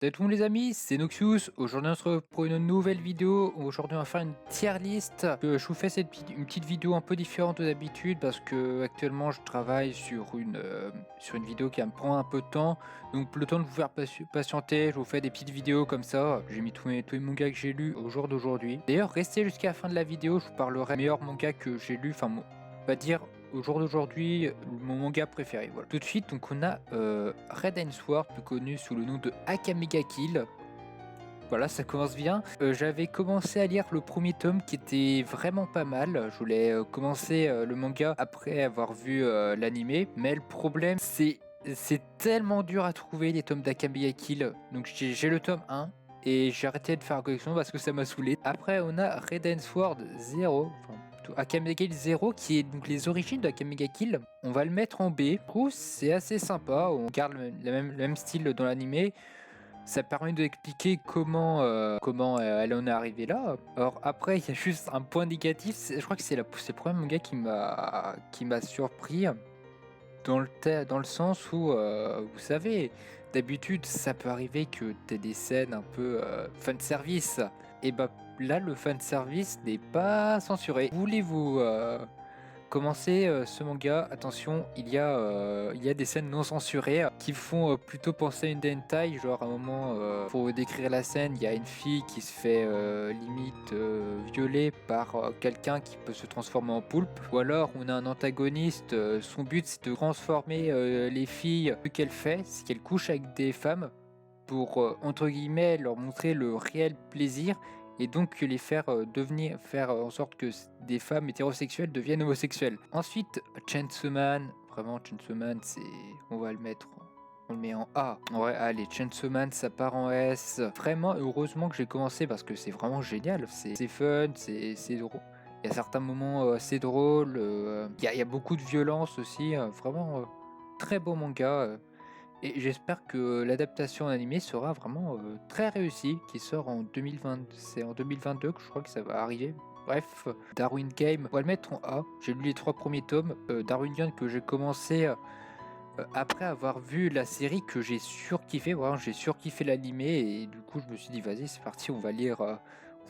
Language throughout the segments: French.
Salut tout le monde les amis, c'est Noxious. Aujourd'hui on se retrouve pour une nouvelle vidéo. Aujourd'hui on va faire une tier list. Je vous fais une petite vidéo un peu différente de d'habitude parce que actuellement je travaille sur une vidéo qui va me prendre un peu de temps. Donc le temps de vous faire patienter, je vous fais des petites vidéos comme ça. J'ai mis tous les mangas que j'ai lus au jour d'aujourd'hui. D'ailleurs restez jusqu'à la fin de la vidéo, je vous parlerai des meilleurs mangas que j'ai lus. Enfin on va dire au jour d'aujourd'hui, mon manga préféré. Voilà. Tout de suite, donc on a Red and Sword, plus connu sous le nom de Akame ga Kill. Voilà, ça commence bien. J'avais commencé à lire le premier tome qui était vraiment pas mal. Je voulais commencer le manga après avoir vu l'animé, mais le problème c'est tellement dur à trouver les tomes d'Akame ga Kill. Donc j'ai le tome 1. Et j'ai arrêté de faire la collection parce que ça m'a saoulé. Après, on a Red and Sword 0, enfin plutôt Akame ga Kill 0, qui est donc les origines d'Akame ga Kill. On va le mettre en B. Je trouve c'est assez sympa. On garde le même style dans l'animé. Ça permet d'expliquer comment elle en est arrivée là. Alors après, il y a juste un point négatif. Je crois que c'est le premier manga qui m'a surpris dans le sens où, vous savez, d'habitude, ça peut arriver que tu aies des scènes un peu fan service. Et bah là, le fan service n'est pas censuré. Voulez-vous commencer ce manga? Attention, il y a des scènes non censurées qui font plutôt penser à une hentai. Genre à un moment, pour décrire la scène, il y a une fille qui se fait limite violer par quelqu'un qui peut se transformer en poulpe. Ou alors on a un antagoniste, son but c'est de transformer les filles. Ce qu'elle fait, c'est qu'elle couche avec des femmes pour entre guillemets leur montrer le réel plaisir et donc les faire faire en sorte que des femmes hétérosexuelles deviennent homosexuelles. Ensuite, Chainsaw Man, vraiment Chainsaw Man, on va le mettre, on le met en A. Ouais, allez, Chainsaw Man, ça part en S. Vraiment, heureusement que j'ai commencé parce que c'est vraiment génial, c'est fun, c'est drôle. Il y a certains moments assez drôles, il y a beaucoup de violence aussi, vraiment très beau manga. Et j'espère que l'adaptation animée sera vraiment très réussie, qui sort en 2020, c'est en 2022 que je crois que ça va arriver. Bref, Darwin Game, on va le mettre en A. J'ai lu les 3 premiers tomes. Darwin Game que j'ai commencé après avoir vu la série que j'ai surkiffé. Vraiment, j'ai surkiffé l'animé et du coup je me suis dit vas-y c'est parti, on va lire.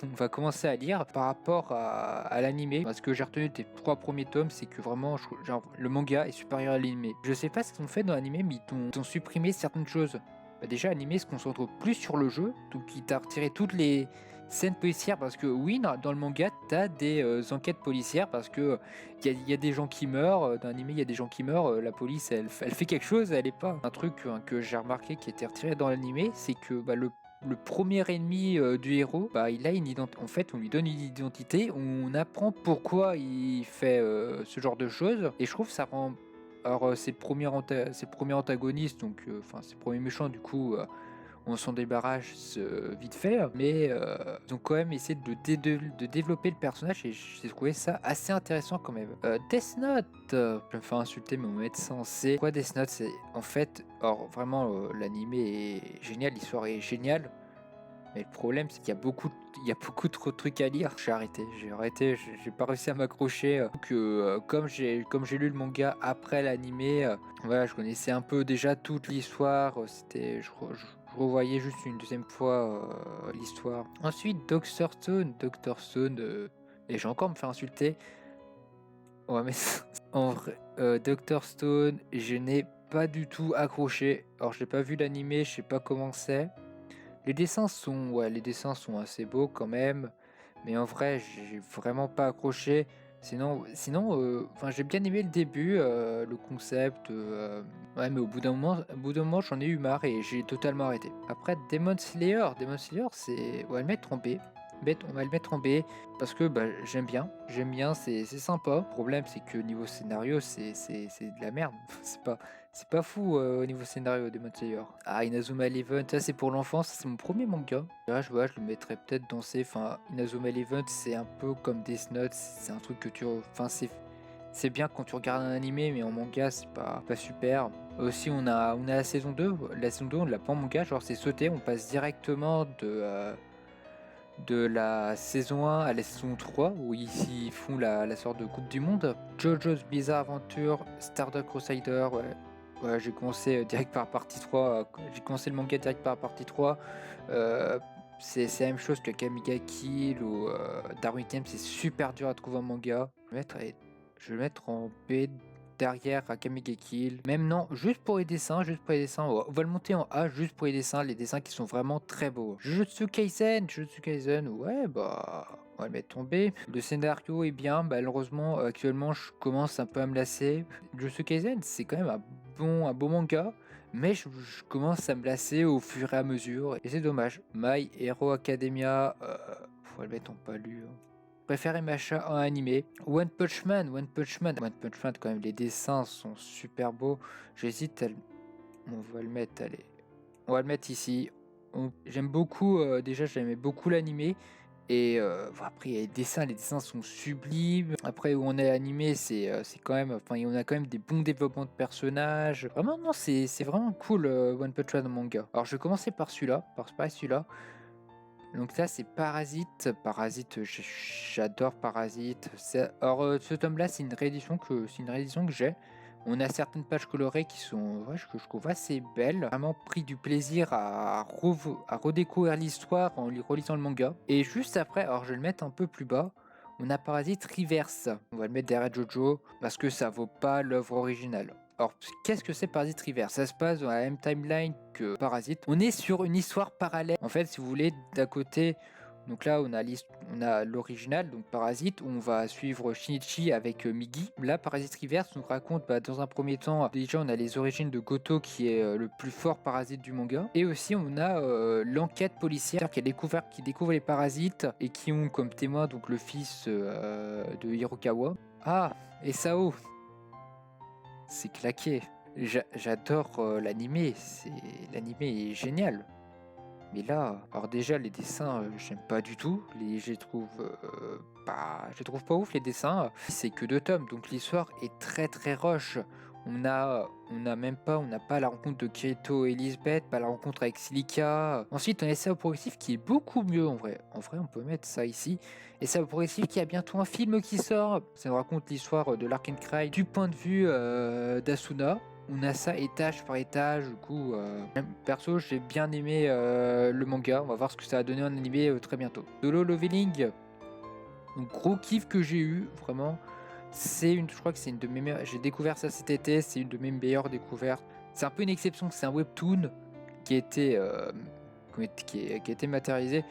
On va commencer à lire par rapport à l'animé. Parce que j'ai retenu tes 3 premiers tomes, c'est que vraiment genre, le manga est supérieur à l'animé. Je sais pas ce qu'ils ont fait dans l'animé, mais ils ont supprimé certaines choses. Bah déjà, l'animé se concentre plus sur le jeu, donc il t'a retiré toutes les scènes policières. Parce que oui, dans le manga, t'as des enquêtes policières. Parce que il y a des gens qui meurent. Dans l'animé, il y a des gens qui meurent. La police, elle fait quelque chose, elle est pas. Un truc que j'ai remarqué qui était retiré dans l'animé, c'est que bah, le premier ennemi du héros, bah, il a une identité. En fait, on lui donne une identité, on apprend pourquoi il fait ce genre de choses, et je trouve que ça rend. Alors, c'est le premier antagoniste, donc, enfin, c'est le premier méchant, du coup, on s'en débarrasse vite fait, mais ils ont quand même essayé de développer le personnage, et j'ai trouvé ça assez intéressant quand même. Death Note, je me fais insulter, mais on va mettre ça en C. Quoi, Death Note, c'est en fait, alors vraiment, l'animé est génial, l'histoire est géniale. Mais le problème, c'est qu'il y a beaucoup trop de trucs à lire. J'ai arrêté, j'ai pas réussi à m'accrocher. Comme j'ai lu le manga après l'animé, voilà, je connaissais un peu déjà toute l'histoire. Je revoyais juste une deuxième fois l'histoire. Ensuite, Doctor Stone, et j'ai encore me faire insulter. Ouais, mais en vrai, Doctor Stone, je n'ai pas du tout accroché. Alors, j'ai pas vu l'animé, je sais pas comment c'est. Les dessins sont assez beaux quand même, mais en vrai, j'ai vraiment pas accroché. Enfin, j'ai bien aimé le début, le concept, ouais, mais au bout d'un moment, j'en ai eu marre et j'ai totalement arrêté. Après, Demon Slayer, on va le mettre en B. On va le mettre en B parce que bah, j'aime bien, c'est sympa. Le problème, c'est que niveau scénario, c'est de la merde. C'est pas fou au niveau scénario Demon Slayer. Ah, Inazuma Eleven, ça c'est pour l'enfance, c'est mon premier manga. Là, je le mettrais peut-être dans C. Enfin, Inazuma Eleven, c'est un peu comme Death Note, c'est un truc que enfin, c'est bien quand tu regardes un animé, mais en manga, c'est pas super. Aussi, on a la saison 2. La saison 2, on l'a pas en manga, genre c'est sauté, on passe directement de la saison 1 à la saison 3 où ils font la sorte de Coupe du Monde. JoJo's Bizarre Adventure, Stardust Crusader, ouais. Ouais, j'ai commencé direct par la partie 3. J'ai commencé le manga direct par la partie 3. Euh, c'est la même chose que Kamiga Kill ou Darwin Time. C'est super dur à trouver en manga. Je vais le mettre en B derrière à Kamiga Kill. Même non, juste pour les dessins, juste pour les dessins. On va le monter en A juste pour les dessins qui sont vraiment très beaux. Jujutsu Kaisen, ouais, bah. On va le mettre en B. Le scénario est bien, malheureusement, actuellement, je commence un peu à me lasser. Jujutsu Kaisen, c'est quand même un beau manga, mais je commence à me lasser au fur et à mesure, et c'est dommage. My Hero Academia, faut le mettre en pas lu. Préféré machin en animé. One Punch Man, quand même, les dessins sont super beaux. J'hésite à On va le mettre, allez. On va le mettre ici. J'aime beaucoup, déjà j'aimais beaucoup l'animé. Et après, il y a les dessins sont sublimes. Après, où on est animé, c'est quand même. Enfin, on a quand même des bons développements de personnages. Vraiment, non, c'est vraiment cool, One Punch Man manga. Alors, je vais commencer par celui-là, par celui-là. Donc, là, c'est Parasite. Parasite, j'adore Parasite. Alors, ce tome-là, c'est une réédition que j'ai. On a certaines pages colorées qui sont, ouais, que je trouve assez belles. Vraiment pris du plaisir à redécouvrir l'histoire en relisant le manga. Et juste après, alors je vais le mettre un peu plus bas, on a Parasite Reverse. On va le mettre derrière Jojo parce que ça vaut pas l'œuvre originale. Alors, qu'est-ce que c'est Parasite Reverse? Ça se passe dans la même timeline que Parasite. On est sur une histoire parallèle. En fait, si vous voulez, d'un côté, donc là, on a l'original, donc Parasite, où on va suivre Shinichi avec Migi. Là, Parasite Reverse nous raconte, dans un premier temps, déjà on a les origines de Goto, qui est le plus fort parasite du manga. Et aussi, on a l'enquête policière qui découvre les parasites et qui ont comme témoin donc le fils de Hirokawa. Ah, et Sao, c'est claqué. J'adore l'animé, l'animé est génial. Mais là, alors déjà les dessins, j'aime pas du tout. Je les trouve pas ouf les dessins. C'est que 2 tomes, donc l'histoire est très très rush. On n'a pas la rencontre de Kirito et Elizabeth, pas la rencontre avec Silica. Ensuite, on a Sao Progressif qui est beaucoup mieux en vrai. En vrai, on peut mettre ça ici. Et Sao Progressif qui a bientôt un film qui sort. Ça nous raconte l'histoire de l'Arcane Cry du point de vue d'Asuna. On a ça étage par étage, du coup, perso j'ai bien aimé le manga, on va voir ce que ça a donné en animé très bientôt. Solo Leveling, donc gros kiff que j'ai eu, vraiment, je crois que c'est une de mes meilleures, j'ai découvert ça cet été, c'est une de mes meilleures découvertes. C'est un peu une exception, c'est un webtoon qui a été, qui a été matérialisé.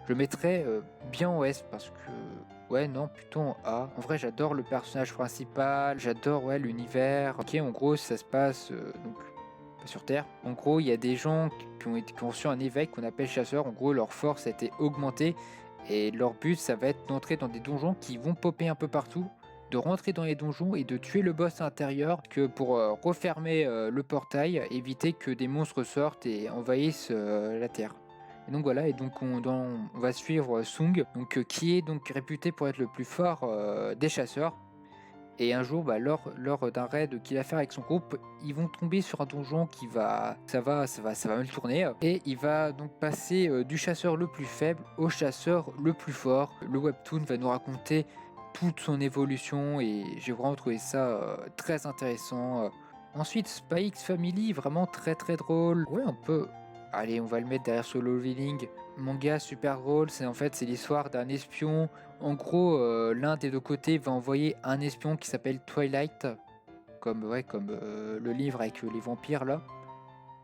Je le mettrais bien en S parce que ouais, non, plutôt en A. En vrai, j'adore le personnage principal, j'adore ouais, l'univers. Ok, en gros, ça se passe donc sur Terre. En gros, il y a des gens qui ont reçu un éveil qu'on appelle chasseurs. En gros, leur force a été augmentée et leur but, ça va être d'entrer dans des donjons qui vont popper un peu partout, de rentrer dans les donjons et de tuer le boss à l'intérieur que pour refermer le portail, éviter que des monstres sortent et envahissent la Terre. Et donc voilà, et donc on va suivre Sung, donc, qui est donc réputé pour être le plus fort des chasseurs. Et un jour, lors d'un raid qu'il va faire avec son groupe, ils vont tomber sur un donjon ça va mal tourner. Et il va donc passer du chasseur le plus faible au chasseur le plus fort. Le webtoon va nous raconter toute son évolution et j'ai vraiment trouvé ça très intéressant. Ensuite, Spy X Family, vraiment très très drôle. Ouais, allez, on va le mettre derrière Solo Leveling. Manga super drôle, c'est l'histoire d'un espion. En gros, l'un des deux côtés va envoyer un espion qui s'appelle Twilight, comme le livre avec les vampires là.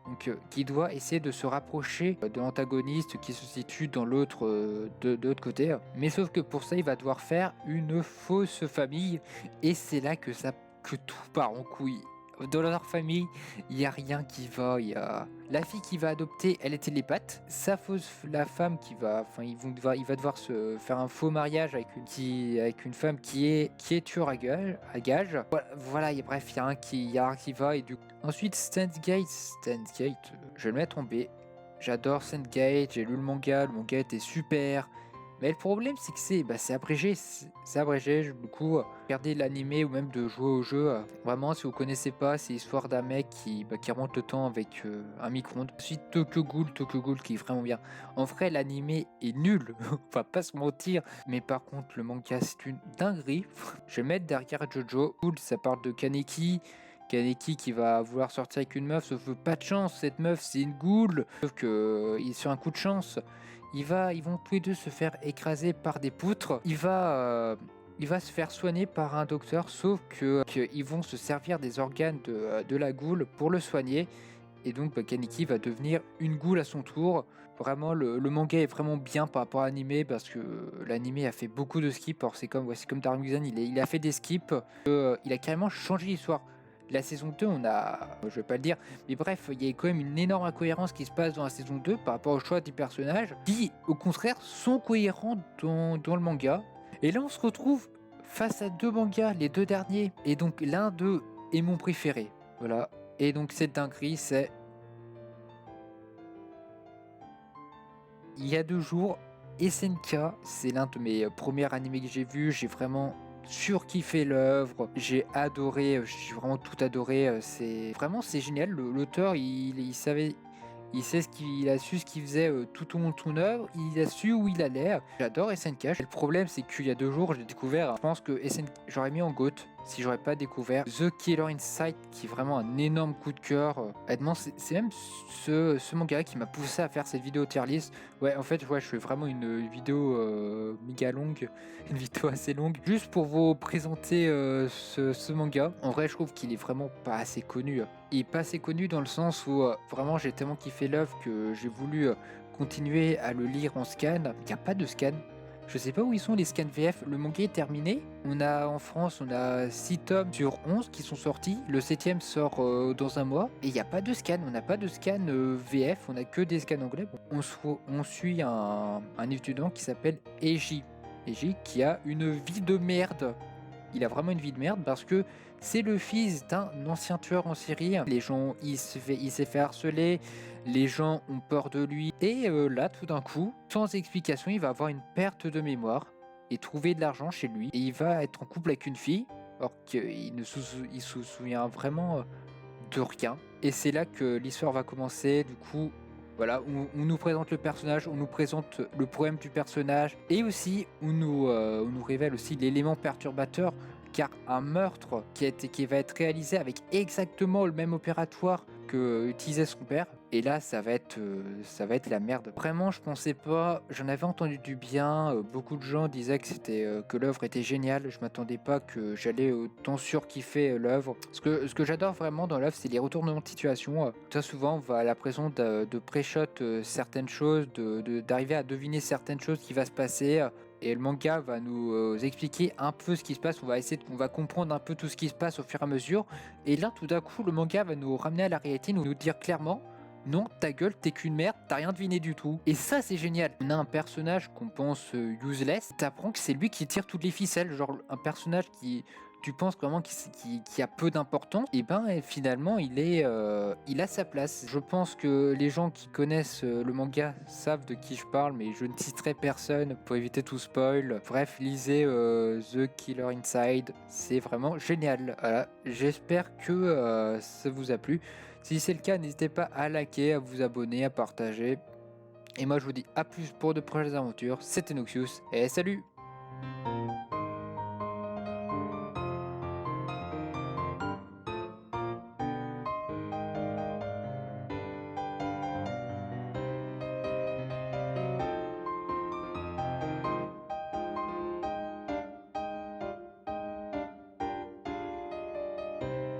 Donc, qui doit essayer de se rapprocher de l'antagoniste qui se situe dans de l'autre côté. Mais sauf que pour ça, il va devoir faire une fausse famille, et c'est là que tout part en couille. Dans leur famille, il n'y a rien qui va. Il y a la fille qui va adopter, elle est télépathe. La femme il va devoir se faire un faux mariage avec une femme qui est tueur à gage. Voilà, bref, il y a un qui va et du coup. Ensuite, Steins Gate, je vais le mettre en B. J'adore Steins Gate, j'ai lu le manga était super. Mais le problème, c'est que c'est abrégé. C'est abrégé. Du coup, regarder l'animé ou même de jouer au jeu. Vraiment, si vous connaissez pas, c'est l'histoire d'un mec qui remonte le temps avec un micro-ondes. Ensuite, Tokyo Ghoul qui est vraiment bien. En vrai, l'animé est nul. On va pas se mentir. Mais par contre, le manga, c'est une dinguerie. Je vais mettre derrière Jojo. Cool, ça parle de Kaneki Kaneki qui va vouloir sortir avec une meuf, sauf que pas de chance, cette meuf c'est une goule. Sauf que sur un coup de chance, ils vont tous les deux se faire écraser par des poutres. Il va se faire soigner par un docteur, sauf qu'ils vont se servir des organes de la goule pour le soigner. Et donc Kaneki va devenir une goule à son tour. Vraiment, le manga est vraiment bien par rapport à l'animé parce que l'animé a fait beaucoup de skips. Alors c'est comme Dark-Muzan, il a fait des skips. Il a carrément changé l'histoire. La saison 2, je vais pas le dire, mais bref, il y a quand même une énorme incohérence qui se passe dans la saison 2 par rapport au choix des personnages qui, au contraire, sont cohérents dans le manga. Et là, on se retrouve face à deux mangas, les deux derniers. Et donc, l'un d'eux est mon préféré. Voilà. Et donc, cette dinguerie, c'est... Il y a 2 jours, SNK, c'est l'un de mes premiers animés que j'ai vu. J'ai vraiment surkiffé l'œuvre. J'ai vraiment tout adoré. C'est génial. L'auteur, il savait... Il a su ce qu'il faisait tout au long de son œuvre, il a su où il allait. J'adore SNK. Le problème, c'est qu'il y a 2 jours, j'ai découvert, je pense que SNK, j'aurais mis en GOAT si j'aurais pas découvert The Killer Inside, qui est vraiment un énorme coup de cœur. Honnêtement, c'est même ce manga qui m'a poussé à faire cette vidéo tier list. Ouais, en fait, je fais vraiment une vidéo méga longue, une vidéo assez longue, juste pour vous présenter ce manga. En vrai, je trouve qu'il est vraiment pas assez connu. Il est pas assez connu dans le sens où vraiment j'ai tellement kiffé l'œuvre que j'ai voulu continuer à le lire en scan. Il n'y a pas de scan. Je sais pas où ils sont les scans VF. Le manga est terminé. En France, on a 6 tomes sur 11 qui sont sortis. Le 7ème sort dans un mois. Et il n'y a pas de scan. On n'a pas de scan VF. On a que des scans anglais. On suit un étudiant qui s'appelle Eiji. Eiji qui a une vie de merde. Il a vraiment une vie de merde parce que c'est le fils d'un ancien tueur en série. Les gens, il s'est fait harceler, les gens ont peur de lui. Et là, tout d'un coup, sans explication, il va avoir une perte de mémoire et trouver de l'argent chez lui. Et il va être en couple avec une fille, alors qu'il il se souvient vraiment de rien. Et c'est là que l'histoire va commencer. Du coup, voilà, on nous présente le personnage, on nous présente le problème du personnage, et aussi on nous révèle aussi l'élément perturbateur, car un meurtre qui va être réalisé avec exactement le même opératoire que utilisait son père, et là ça va être la merde. Vraiment, je pensais pas, j'en avais entendu du bien, beaucoup de gens disaient que l'œuvre était géniale, je m'attendais pas que j'allais autant surkiffer l'œuvre. Ce que j'adore vraiment dans l'œuvre, c'est les retournements de situation. Très souvent, on va à la pression de pré-shot certaines choses, d'arriver à deviner certaines choses qui va se passer. Et le manga va nous expliquer un peu ce qui se passe. On va comprendre un peu tout ce qui se passe au fur et à mesure. Et là, tout d'un coup, le manga va nous ramener à la réalité, nous dire clairement: non, ta gueule, t'es qu'une merde, t'as rien deviné du tout. Et ça, c'est génial. On a un personnage qu'on pense useless. T'apprends que c'est lui qui tire toutes les ficelles. Genre, un personnage qui... Tu penses vraiment qui a peu d'importance, et finalement il a sa place. Je pense que les gens qui connaissent le manga savent de qui je parle, mais je ne citerai personne pour éviter tout spoil. Bref, lisez The Killer Inside, c'est vraiment génial. Voilà, j'espère que ça vous a plu. Si c'est le cas, n'hésitez pas à liker, à vous abonner, à partager. Et moi je vous dis à plus pour de prochaines aventures. C'était Noxious et salut!